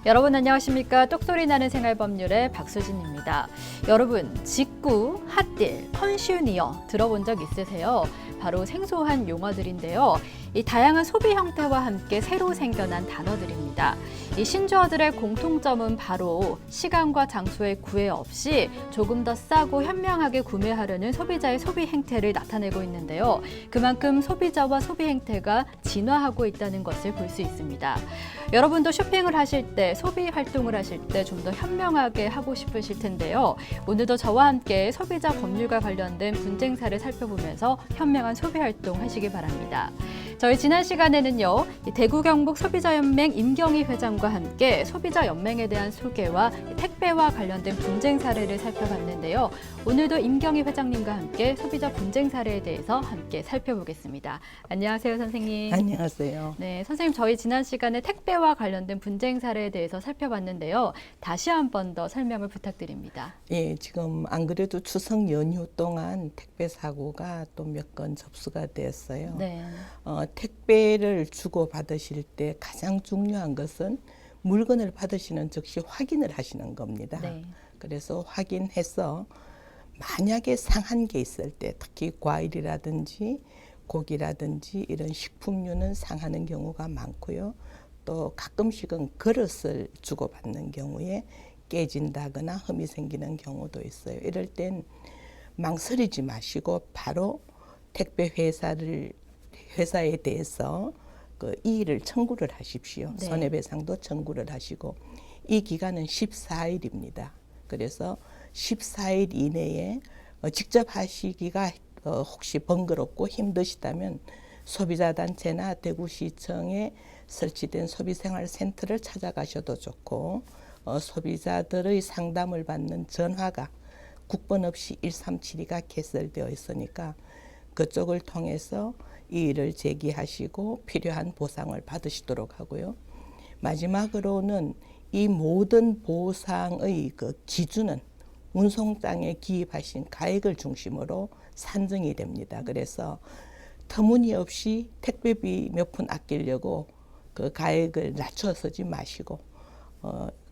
여러분 안녕하십니까? 똑소리 나는 생활법률의 박수진입니다. 여러분, 직구, 핫딜, 컨슈니어 들어본 적 있으세요? 바로 생소한 용어들인데요. 이 다양한 소비 형태와 함께 새로 생겨난 단어들입니다. 이 신조어들의 공통점은 바로 시간과 장소의 구애 없이 조금 더 싸고 현명하게 구매하려는 소비자의 소비 행태를 나타내고 있는데요. 그만큼 소비자와 소비 행태가 진화하고 있다는 것을 볼 수 있습니다. 여러분도 쇼핑을 하실 때, 소비 활동을 하실 때 좀 더 현명하게 하고 싶으실 텐데요. 오늘도 저와 함께 소비자 법률과 관련된 분쟁 사를 살펴보면서 현명한 소비 활동 하시기 바랍니다. 저희 지난 시간에는요, 대구 경북 소비자연맹 임경희 회장과 함께 소비자연맹에 대한 소개와 택배와 관련된 분쟁 사례를 살펴봤는데요. 오늘도 임경희 회장님과 함께 소비자 분쟁 사례에 대해서 함께 살펴보겠습니다. 안녕하세요, 선생님. 안녕하세요. 네, 선생님, 저희 지난 시간에 택배와 관련된 분쟁 사례에 대해서 살펴봤는데요. 다시 한 번 더 설명을 부탁드립니다. 예, 지금 안 그래도 추석 연휴 동안 택배 사고가 또 몇 건 접수가 됐어요. 네. 택배를 주고 받으실 때 가장 중요한 것은 물건을 받으시는 즉시 확인을 하시는 겁니다. 네. 그래서 확인해서 만약에 상한 게 있을 때, 특히 과일이라든지 고기라든지 이런 식품류는 상하는 경우가 많고요. 또 가끔씩은 그릇을 주고받는 경우에 깨진다거나 흠이 생기는 경우도 있어요. 이럴 땐 망설이지 마시고 바로 택배 회사에 대해서 그 이의를 청구를 하십시오. 네. 손해배상도 청구를 하시고, 이 기간은 14일입니다. 그래서 14일 이내에 직접 하시기가 혹시 번거롭고 힘드시다면 소비자단체나 대구시청에 설치된 소비생활센터를 찾아가셔도 좋고, 소비자들의 상담을 받는 전화가 국번 없이 1372가 개설되어 있으니까 그쪽을 통해서 이의를 제기하시고 필요한 보상을 받으시도록 하고요. 마지막으로는 이 모든 보상의 그 기준은 운송장에 기입하신 가액을 중심으로 산정이 됩니다. 그래서 터무니없이 택배비 몇 푼 아끼려고 그 가액을 낮춰 쓰지 마시고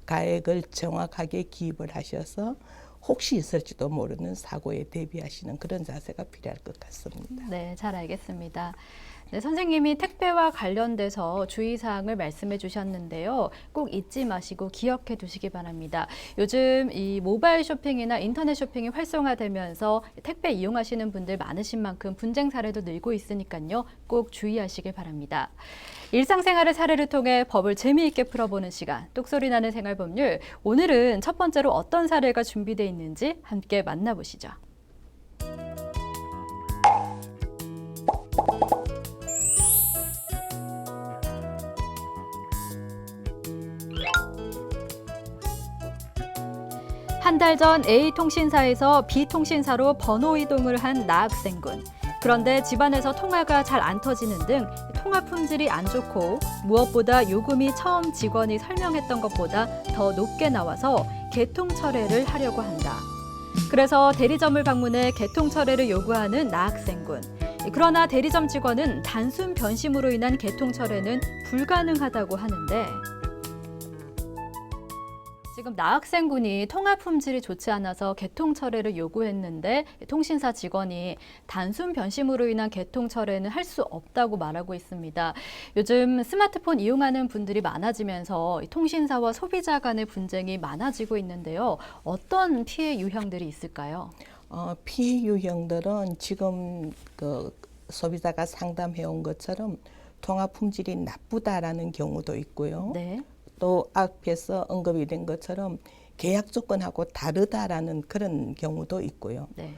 가액을 정확하게 기입을 하셔서 혹시 있을지도 모르는 사고에 대비하시는 그런 자세가 필요할 것 같습니다. 네, 잘 알겠습니다. 네, 선생님이 택배와 관련돼서 주의사항을 말씀해 주셨는데요. 꼭 잊지 마시고 기억해 두시기 바랍니다. 요즘 이 모바일 쇼핑이나 인터넷 쇼핑이 활성화되면서 택배 이용하시는 분들 많으신 만큼 분쟁 사례도 늘고 있으니까요. 꼭 주의하시길 바랍니다. 일상생활의 사례를 통해 법을 재미있게 풀어보는 시간, 똑소리 나는 생활법률. 오늘은 첫 번째로 어떤 사례가 준비되어 있는지 함께 만나보시죠. 한 달 전 A통신사에서 B통신사로 번호 이동을 한 나학생군. 그런데 집안에서 통화가 잘 안 터지는 등 통화 품질이 안 좋고 무엇보다 요금이 처음 직원이 설명했던 것보다 더 높게 나와서 개통 철회를 하려고 한다. 그래서 대리점을 방문해 개통 철회를 요구하는 나학생군. 그러나 대리점 직원은 단순 변심으로 인한 개통 철회는 불가능하다고 하는데, 지금 나학생군이 통화 품질이 좋지 않아서 개통 철회를 요구했는데 통신사 직원이 단순 변심으로 인한 개통 철회는 할 수 없다고 말하고 있습니다. 요즘 스마트폰 이용하는 분들이 많아지면서 통신사와 소비자 간의 분쟁이 많아지고 있는데요. 어떤 피해 유형들이 있을까요? 피해 유형들은 지금 그 소비자가 상담해 온 것처럼 통화 품질이 나쁘다라는 경우도 있고요. 네. 또 앞에서 언급이 된 것처럼 계약 조건하고 다르다라는 그런 경우도 있고요. 네.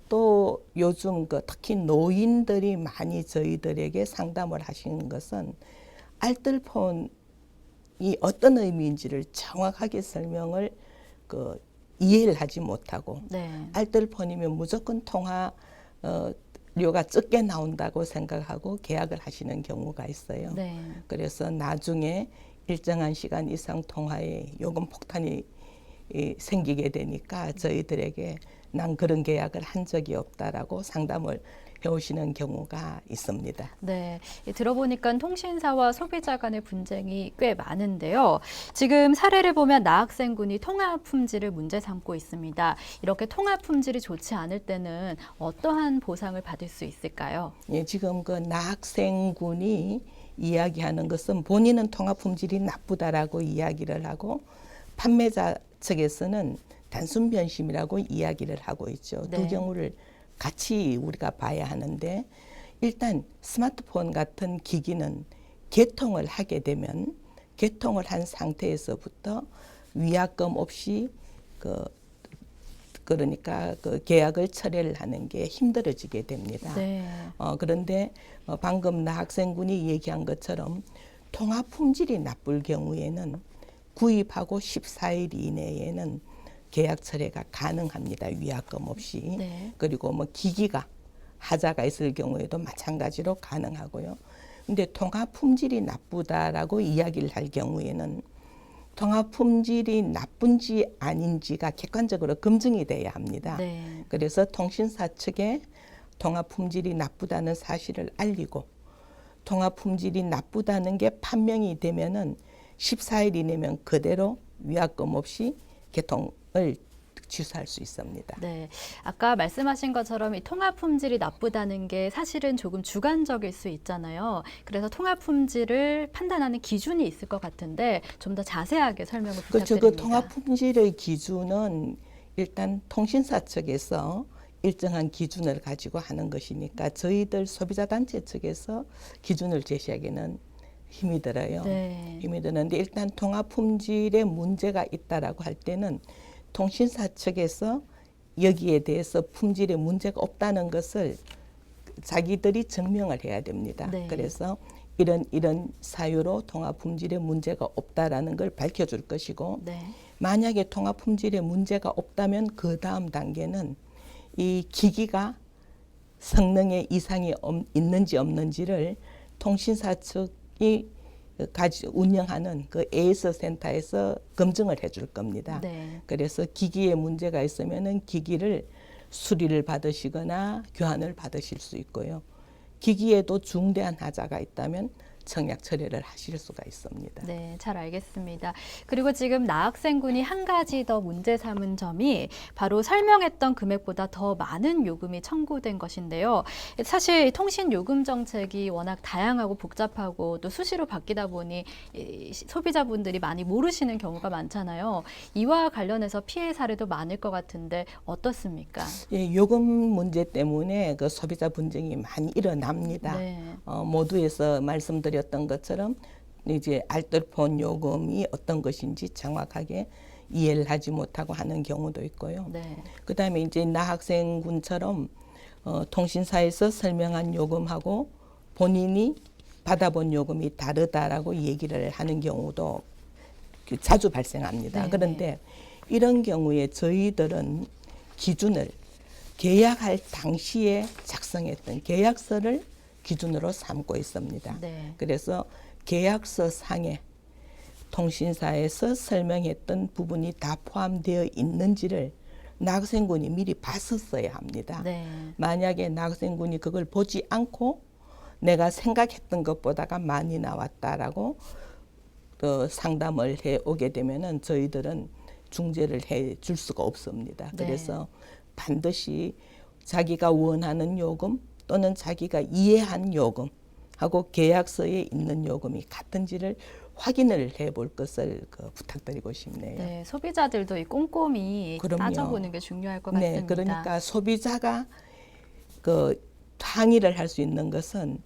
또 요즘 특히 노인들이 많이 저희들에게 상담을 하시는 것은 알뜰폰이 어떤 의미인지를 정확하게 설명을 이해를 하지 못하고, 네. 알뜰폰이면 무조건 통화료가 적게 나온다고 생각하고 계약을 하시는 경우가 있어요. 네. 그래서 나중에 일정한 시간 이상 통화에 요금 폭탄이 생기게 되니까 저희들에게 난 그런 계약을 한 적이 없다라고 상담을 해오시는 경우가 있습니다. 네, 들어보니까 통신사와 소비자 간의 분쟁이 꽤 많은데요. 지금 사례를 보면 나학생군이 통합 품질을 문제 삼고 있습니다. 이렇게 통합 품질이 좋지 않을 때는 어떠한 보상을 받을 수 있을까요? 예, 지금 그 나학생군이 이야기하는 것은 본인은 통합 품질이 나쁘다라고 이야기를 하고 판매자 측에서는 단순 변심이라고 이야기를 하고 있죠. 네. 두 경우를 같이 우리가 봐야 하는데 일단 스마트폰 같은 기기는 개통을 하게 되면 개통을 한 상태에서부터 위약금 없이 그러니까 그 계약을 철회를 하는 게 힘들어지게 됩니다. 네. 그런데 방금 나학생군이 얘기한 것처럼 통합 품질이 나쁠 경우에는 구입하고 14일 이내에는 계약 철회가 가능합니다. 위약금 없이. 네. 그리고 뭐 기기가 하자가 있을 경우에도 마찬가지로 가능하고요. 근데 통합 품질이 나쁘다라고 이야기를 할 경우에는 통합 품질이 나쁜지 아닌지가 객관적으로 검증이 돼야 합니다. 네. 그래서 통신사 측에 통합 품질이 나쁘다는 사실을 알리고 통합 품질이 나쁘다는 게 판명이 되면은 14일 이내면 그대로 위약금 없이 개통을 취소할 수 있습니다. 네, 아까 말씀하신 것처럼 이 통합 품질이 나쁘다는 게 사실은 조금 주관적일 수 있잖아요. 그래서 통합 품질을 판단하는 기준이 있을 것 같은데 좀 더 자세하게 설명을 그렇죠. 부탁드립니다. 그 통합 품질의 기준은 일단 통신사 측에서 일정한 기준을 가지고 하는 것이니까 저희들 소비자 단체 측에서 기준을 제시하기는 힘이 들어요. 네. 힘이 드는데 일단 통합 품질에 문제가 있다라고 할 때는 통신사 측에서 여기에 대해서 품질에 문제가 없다는 것을 자기들이 증명을 해야 됩니다. 네. 그래서 이런 사유로 통합 품질에 문제가 없다라는 걸 밝혀줄 것이고 네. 만약에 통합 품질에 문제가 없다면 그 다음 단계는 이 기기가 성능에 이상이 있는지 없는지를 통신사 측이 운영하는 그 AS 센터에서 검증을 해줄 겁니다. 네. 그래서 기기에 문제가 있으면은 기기를 수리를 받으시거나 교환을 받으실 수 있고요. 기기에도 중대한 하자가 있다면 청약 처리를 하실 수가 있습니다. 네, 잘 알겠습니다. 그리고 지금 나학생군이 한 가지 더 문제 삼은 점이 바로 설명했던 금액보다 더 많은 요금이 청구된 것인데요. 사실 통신 요금 정책이 워낙 다양하고 복잡하고 또 수시로 바뀌다 보니 소비자분들이 많이 모르시는 경우가 많잖아요. 이와 관련해서 피해 사례도 많을 것 같은데 어떻습니까? 예, 요금 문제 때문에 그 소비자 분쟁이 많이 일어납니다. 네. 모두에서 말씀드렸던 것처럼 이제 알뜰폰 요금이 어떤 것인지 정확하게 이해를 하지 못하고 하는 경우도 있고요. 네. 그다음에 이제 나학생군처럼 통신사에서 설명한 요금하고 본인이 받아본 요금이 다르다라고 얘기를 하는 경우도 자주 발생합니다. 네. 그런데 이런 경우에 저희들은 기준을 계약할 당시에 작성했던 계약서를 기준으로 삼고 있습니다. 네. 그래서 계약서 상에 통신사에서 설명했던 부분이 다 포함되어 있는지를 나학생군이 미리 봤었어야 합니다. 네. 만약에 나학생군이 그걸 보지 않고 내가 생각했던 것보다가 많이 나왔다라고 상담을 해 오게 되면은 저희들은 중재를 해 줄 수가 없습니다. 네. 그래서 반드시 자기가 원하는 요금 또는 자기가 이해한 요금하고 계약서에 있는 요금이 같은지를 확인을 해볼 것을 부탁드리고 싶네요. 네, 소비자들도 이 꼼꼼히 그럼요. 따져보는 게 중요할 것 네, 같습니다. 그러니까 소비자가 항의를 할 수 있는 것은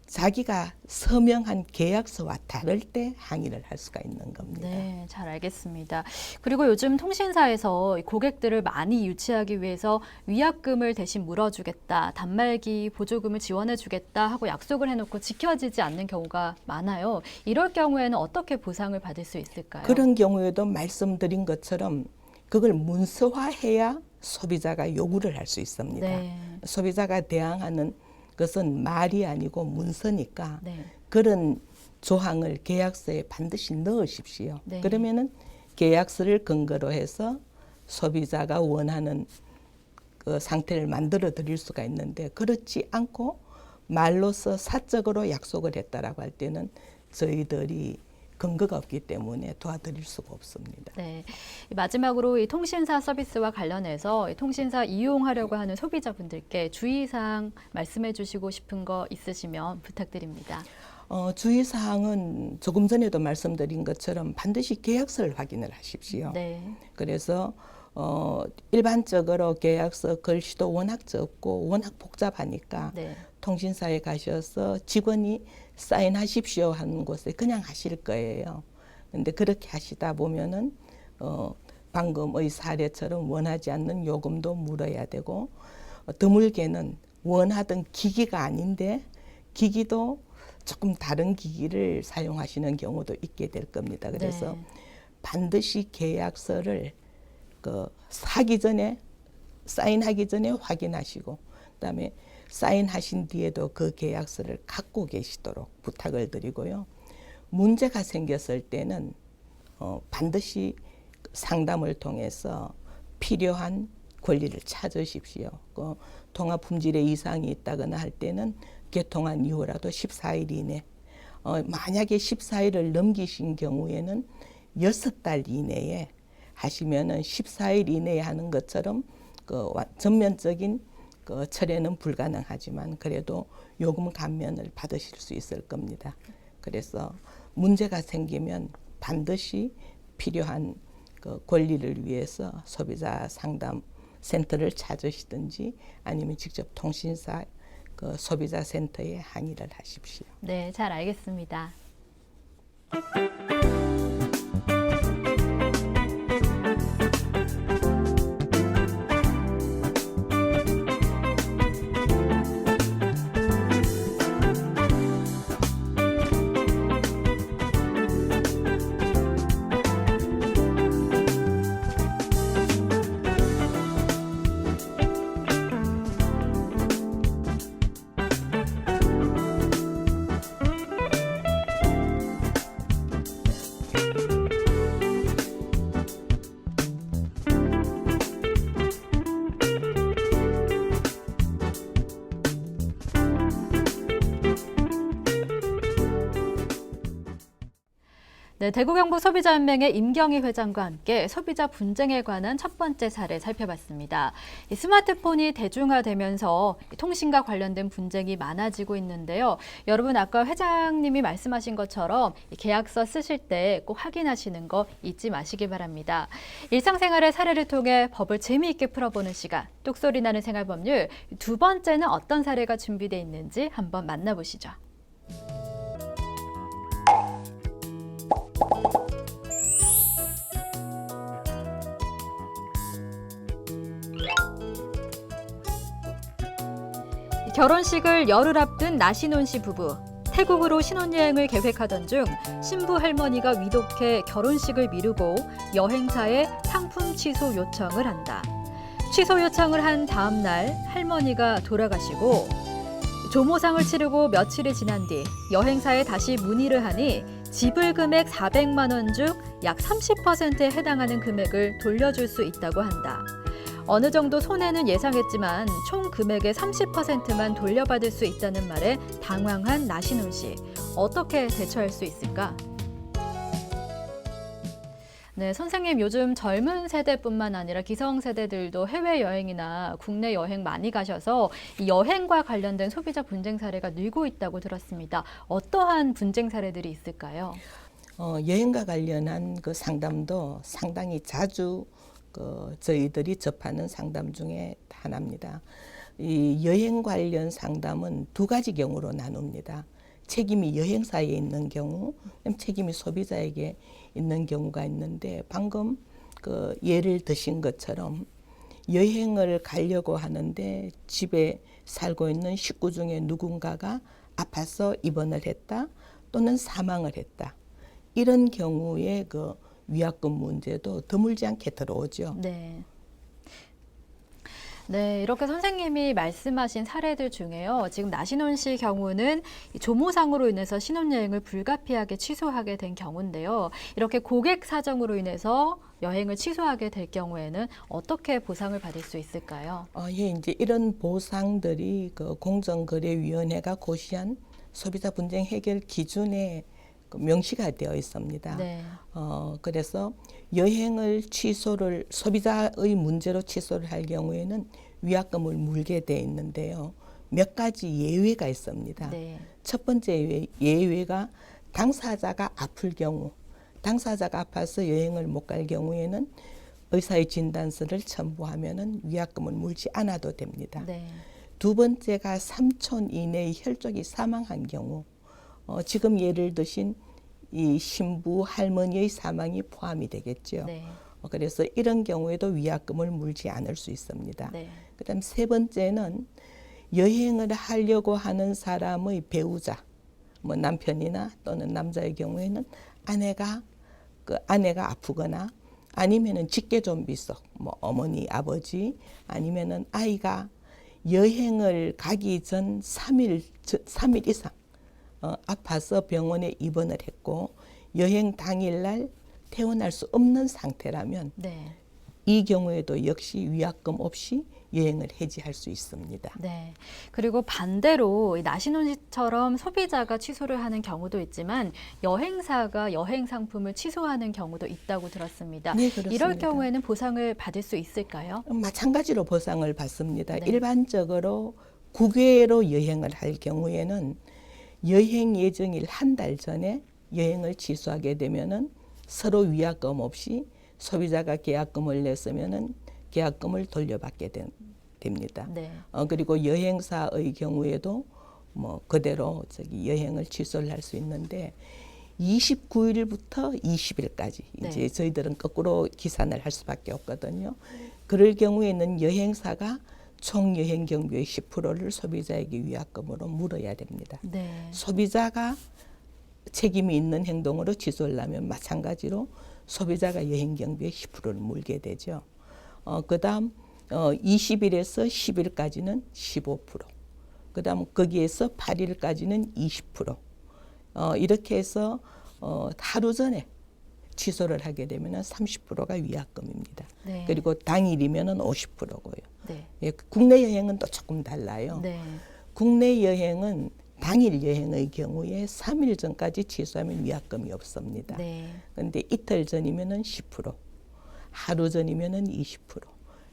자기가 서명한 계약서와 다를 때 항의를 할 수가 있는 겁니다. 네, 잘 알겠습니다. 그리고 요즘 통신사에서 고객들을 많이 유치하기 위해서 위약금을 대신 물어주겠다, 단말기 보조금을 지원해주겠다 하고 약속을 해놓고 지켜지지 않는 경우가 많아요. 이럴 경우에는 어떻게 보상을 받을 수 있을까요? 그런 경우에도 말씀드린 것처럼 그걸 문서화해야 소비자가 요구를 할 수 있습니다. 네. 소비자가 대항하는 것은 말이 아니고 문서니까 네. 그런 조항을 계약서에 반드시 넣으십시오. 네. 그러면은 계약서를 근거로 해서 소비자가 원하는 그 상태를 만들어 드릴 수가 있는데 그렇지 않고 말로서 사적으로 약속을 했다라고 할 때는 저희들이 근거가 없기 때문에 도와드릴 수가 없습니다. 네. 마지막으로 이 통신사 서비스와 관련해서 이 통신사 이용하려고 하는 소비자분들께 주의사항 말씀해 주시고 싶은 거 있으시면 부탁드립니다. 주의사항은 조금 전에도 말씀드린 것처럼 반드시 계약서를 확인을 하십시오. 네. 그래서 일반적으로 계약서 글씨도 워낙 적고 워낙 복잡하니까 네. 통신사에 가셔서 직원이 사인하십시오 하는 곳에 그냥 하실 거예요. 근데 그렇게 하시다 보면은 방금의 사례처럼 원하지 않는 요금도 물어야 되고 드물게는 원하던 기기가 아닌데 기기도 조금 다른 기기를 사용하시는 경우도 있게 될 겁니다. 그래서 네. 반드시 계약서를 사기 전에 사인하기 전에 확인하시고 그다음에 사인하신 뒤에도 그 계약서를 갖고 계시도록 부탁을 드리고요. 문제가 생겼을 때는 반드시 상담을 통해서 필요한 권리를 찾으십시오. 통화 품질에 이상이 있다거나 할 때는 개통한 이후라도 14일 이내 만약에 14일을 넘기신 경우에는 6달 이내에 하시면은 14일 이내에 하는 것처럼 전면적인 철회는 불가능하지만 그래도 요금 감면을 받으실 수 있을 겁니다. 그래서 문제가 생기면 반드시 필요한 권리를 위해서 소비자 상담 센터를 찾으시든지 아니면 직접 통신사 소비자 센터에 항의를 하십시오. 네, 잘 알겠습니다. 네, 대구경북소비자연맹의 임경희 회장과 함께 소비자 분쟁에 관한 첫 번째 사례 살펴봤습니다. 이 스마트폰이 대중화되면서 통신과 관련된 분쟁이 많아지고 있는데요. 여러분 아까 회장님이 말씀하신 것처럼 계약서 쓰실 때 꼭 확인하시는 거 잊지 마시기 바랍니다. 일상생활의 사례를 통해 법을 재미있게 풀어보는 시간, 똑소리 나는 생활법률. 두 번째는 어떤 사례가 준비되어 있는지 한번 만나보시죠. 결혼식을 열흘 앞둔 나신혼 씨 부부. 태국으로 신혼여행을 계획하던 중 신부 할머니가 위독해 결혼식을 미루고 여행사에 상품 취소 요청을 한다. 취소 요청을 한 다음 날 할머니가 돌아가시고 조모상을 치르고 며칠이 지난 뒤 여행사에 다시 문의를 하니 지불 금액 400만 원 중 약 30%에 해당하는 금액을 돌려줄 수 있다고 한다. 어느 정도 손해는 예상했지만 총 금액의 30%만 돌려받을 수 있다는 말에 당황한 나신혼 씨. 어떻게 대처할 수 있을까? 네, 선생님 요즘 젊은 세대뿐만 아니라 기성세대들도 해외여행이나 국내 여행 많이 가셔서 이 여행과 관련된 소비자 분쟁 사례가 늘고 있다고 들었습니다. 어떠한 분쟁 사례들이 있을까요? 여행과 관련한 그 상담도 상당히 자주 저희들이 접하는 상담 중에 하나입니다. 이 여행 관련 상담은 두 가지 경우로 나눕니다. 책임이 여행사에 있는 경우, 책임이 소비자에게 있는 경우가 있는데 방금 예를 드신 것처럼 여행을 가려고 하는데 집에 살고 있는 식구 중에 누군가가 아파서 입원을 했다 또는 사망을 했다. 이런 경우에 위약금 문제도 드물지 않게 들어오죠. 네. 네, 이렇게 선생님이 말씀하신 사례들 중에요. 지금 나신혼 씨 경우는 이 조모상으로 인해서 신혼여행을 불가피하게 취소하게 된 경우인데요. 이렇게 고객 사정으로 인해서 여행을 취소하게 될 경우에는 어떻게 보상을 받을 수 있을까요? 예, 이제 이런 보상들이 그 공정거래위원회가 고시한 소비자 분쟁 해결 기준에 그 명시가 되어 있습니다. 네. 그래서 여행을 소비자의 문제로 취소를 할 경우에는 위약금을 물게 돼 있는데요. 몇 가지 예외가 있습니다. 네. 첫 번째 예외가 당사자가 아플 경우, 당사자가 아파서 여행을 못 갈 경우에는 의사의 진단서를 첨부하면은 위약금을 물지 않아도 됩니다. 네. 두 번째가 3촌 이내의 혈족이 사망한 경우, 지금 예를 드신 이 신부 할머니의 사망이 포함이 되겠죠. 네. 그래서 이런 경우에도 위약금을 물지 않을 수 있습니다. 네. 그다음 세 번째는 여행을 하려고 하는 사람의 배우자, 뭐 남편이나 또는 남자의 경우에는 아내가 아프거나 아니면은 직계존비속, 뭐 어머니, 아버지, 아니면은 아이가 여행을 가기 전 3일 이상 아파서 병원에 입원을 했고 여행 당일날 퇴원할 수 없는 상태라면 네. 이 경우에도 역시 위약금 없이 여행을 해지할 수 있습니다. 네. 그리고 반대로 이 나신혼 씨처럼 소비자가 취소를 하는 경우도 있지만 여행사가 여행 상품을 취소하는 경우도 있다고 들었습니다. 네, 그렇습니다. 이럴 경우에는 보상을 받을 수 있을까요? 마찬가지로 보상을 받습니다. 네. 일반적으로 국외로 여행을 할 경우에는 여행 예정일 한 달 전에 여행을 취소하게 되면은 서로 위약금 없이 소비자가 계약금을 냈으면은 계약금을 돌려받게 됩니다. 네. 그리고 여행사의 경우에도 뭐 그대로 여행을 취소를 할 수 있는데 29일부터 20일까지 네. 이제 저희들은 거꾸로 기산을 할 수밖에 없거든요. 그럴 경우에는 여행사가 총 여행 경비의 10%를 소비자에게 위약금으로 물어야 됩니다. 네. 소비자가 책임이 있는 행동으로 취소를 하면 마찬가지로 소비자가 여행 경비의 10%를 물게 되죠. 그다음 20일에서 10일까지는 15%, 그다음 거기에서 8일까지는 20%. 이렇게 해서 하루 전에 취소를 하게 되면 30%가 위약금입니다. 네. 그리고 당일이면 50%고요. 네. 예, 국내 여행은 또 조금 달라요. 네. 국내 여행은 당일 여행의 경우에 3일 전까지 취소하면 위약금이 없습니다. 네. 그런데 이틀 전이면은 10%, 하루 전이면은 20%,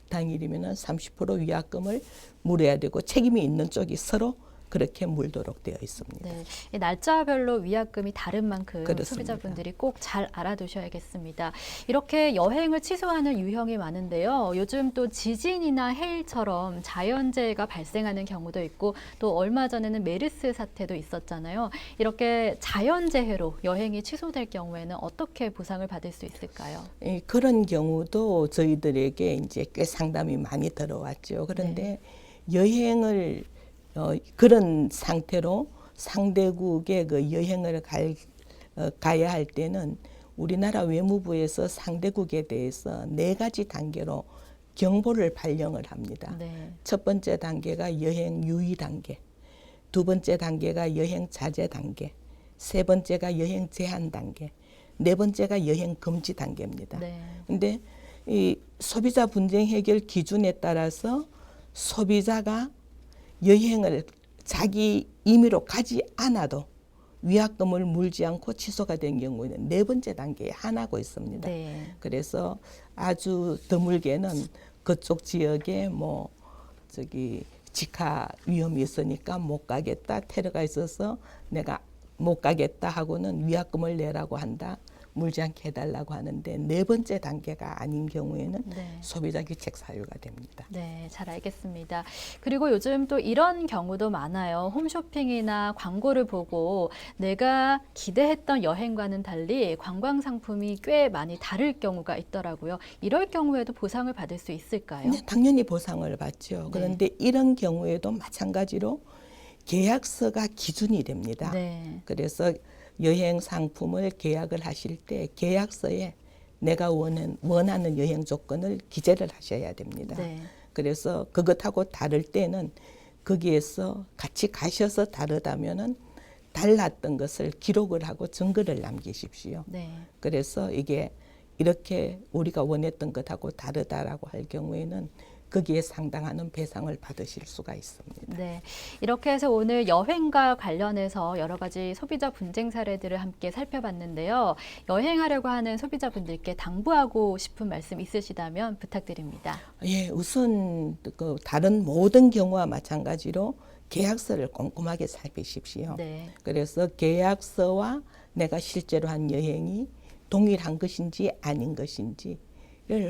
당일이면은 30% 위약금을 물어야 되고 책임이 있는 쪽이 서로 그렇게 물도록 되어 있습니다. 네, 이 날짜별로 위약금이 다른 만큼 그렇습니다. 소비자분들이 꼭 잘 알아두셔야겠습니다. 이렇게 여행을 취소하는 유형이 많은데요. 요즘 또 지진이나 해일처럼 자연재해가 발생하는 경우도 있고 또 얼마 전에는 메르스 사태도 있었잖아요. 이렇게 자연재해로 여행이 취소될 경우에는 어떻게 보상을 받을 수 있을까요? 그런 경우도 저희들에게 이제 꽤 상담이 많이 들어왔죠. 그런데 여행을 그런 상태로 상대국에 그 여행을 가야 할 때는 우리나라 외무부에서 상대국에 대해서 4가지 단계로 경보를 발령을 합니다. 네. 첫 번째 단계가 여행 유의 단계, 두 번째 단계가 여행 자제 단계, 세 번째가 여행 제한 단계, 네 번째가 여행 금지 단계입니다. 네. 근데 이 소비자 분쟁 해결 기준에 따라서 소비자가 여행을 자기 임의로 가지 않아도 위약금을 물지 않고 취소가 된 경우에는 4번째 단계에 한하고 있습니다. 네. 그래서 아주 드물게는 그쪽 지역에 직화 위험이 있으니까 못 가겠다, 테러가 있어서 내가 못 가겠다 하고는 위약금을 내라고 한다, 물지 않게 해달라고 하는데 4번째 단계가 아닌 경우에는 네. 소비자 규책 사유가 됩니다. 네, 잘 알겠습니다. 그리고 요즘 또 이런 경우도 많아요. 홈쇼핑이나 광고를 보고 내가 기대했던 여행과는 달리 관광 상품이 꽤 많이 다를 경우가 있더라고요. 이럴 경우에도 보상을 받을 수 있을까요? 네, 당연히 보상을 받죠. 그런데 이런 경우에도 마찬가지로 계약서가 기준이 됩니다. 네. 그래서 여행 상품을 계약을 하실 때 계약서에 내가 원하는 여행 조건을 기재를 하셔야 됩니다. 네. 그래서 그것하고 다를 때는 거기에서 같이 가셔서 다르다면은 달랐던 것을 기록을 하고 증거를 남기십시오. 네. 그래서 이게 이렇게 우리가 원했던 것하고 다르다라고 할 경우에는 거기에 상당한 배상을 받으실 수가 있습니다. 네, 이렇게 해서 오늘 여행과 관련해서 여러 가지 소비자 분쟁 사례들을 함께 살펴봤는데요. 여행하려고 하는 소비자분들께 당부하고 싶은 말씀 있으시다면 부탁드립니다. 예, 우선 그 다른 모든 경우와 마찬가지로 계약서를 꼼꼼하게 살피십시오. 네. 그래서 계약서와 내가 실제로 한 여행이 동일한 것인지 아닌 것인지를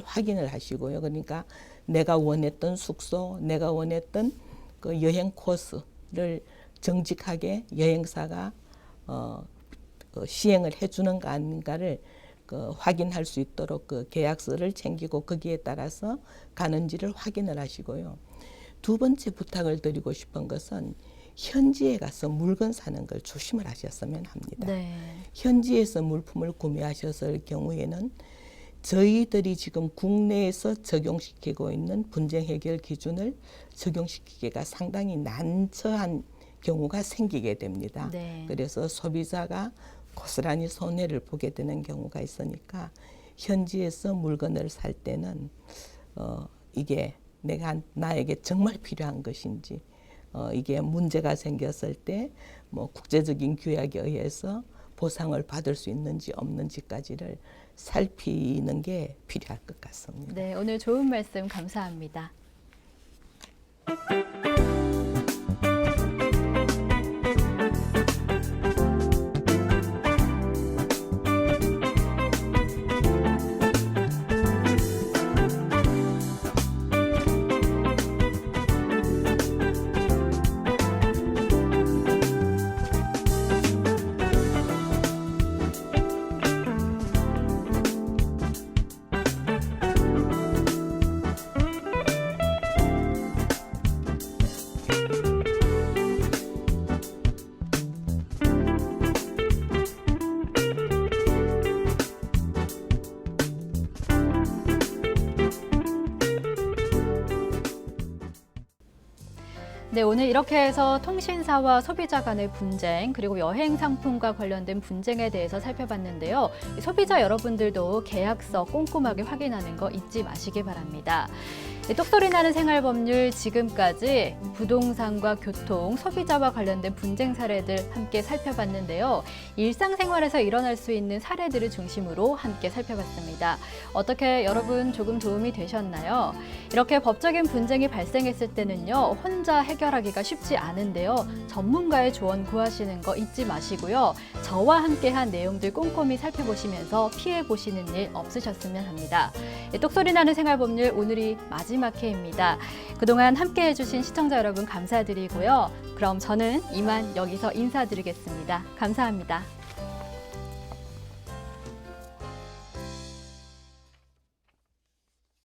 확인을 하시고요. 그러니까 내가 원했던 숙소, 내가 원했던 그 여행 코스를 정직하게 여행사가 시행을 해주는가 아닌가를 확인할 수 있도록 그 계약서를 챙기고 거기에 따라서 가는지를 확인을 하시고요. 두 번째 부탁을 드리고 싶은 것은 현지에 가서 물건 사는 걸 조심을 하셨으면 합니다. 네. 현지에서 물품을 구매하셨을 경우에는 저희들이 지금 국내에서 적용시키고 있는 분쟁 해결 기준을 적용시키기가 상당히 난처한 경우가 생기게 됩니다. 네. 그래서 소비자가 고스란히 손해를 보게 되는 경우가 있으니까 현지에서 물건을 살 때는 이게 나에게 정말 필요한 것인지 이게 문제가 생겼을 때 뭐 국제적인 규약에 의해서 보상을 받을 수 있는지 없는지까지를 살피는 게 필요할 것 같습니다. 네, 오늘 좋은 말씀 감사합니다. 네, 오늘 이렇게 해서 통신사와 소비자 간의 분쟁, 그리고 여행 상품과 관련된 분쟁에 대해서 살펴봤는데요. 소비자 여러분들도 계약서 꼼꼼하게 확인하는 거 잊지 마시기 바랍니다. 똑소리 나는 생활법률, 지금까지 부동산과 교통, 소비자와 관련된 분쟁 사례들 함께 살펴봤는데요. 일상생활에서 일어날 수 있는 사례들을 중심으로 함께 살펴봤습니다. 어떻게 여러분 조금 도움이 되셨나요? 이렇게 법적인 분쟁이 발생했을 때는요, 혼자 해결하기가 쉽지 않은데요. 전문가의 조언 구하시는 거 잊지 마시고요. 저와 함께한 내용들 꼼꼼히 살펴보시면서 피해보시는 일 없으셨으면 합니다. 똑소리 나는 생활법률, 오늘이 마지막 회입니다. 그동안 함께해 주신 시청자 여러분 감사드리고요. 그럼 저는 이만 여기서 인사드리겠습니다. 감사합니다.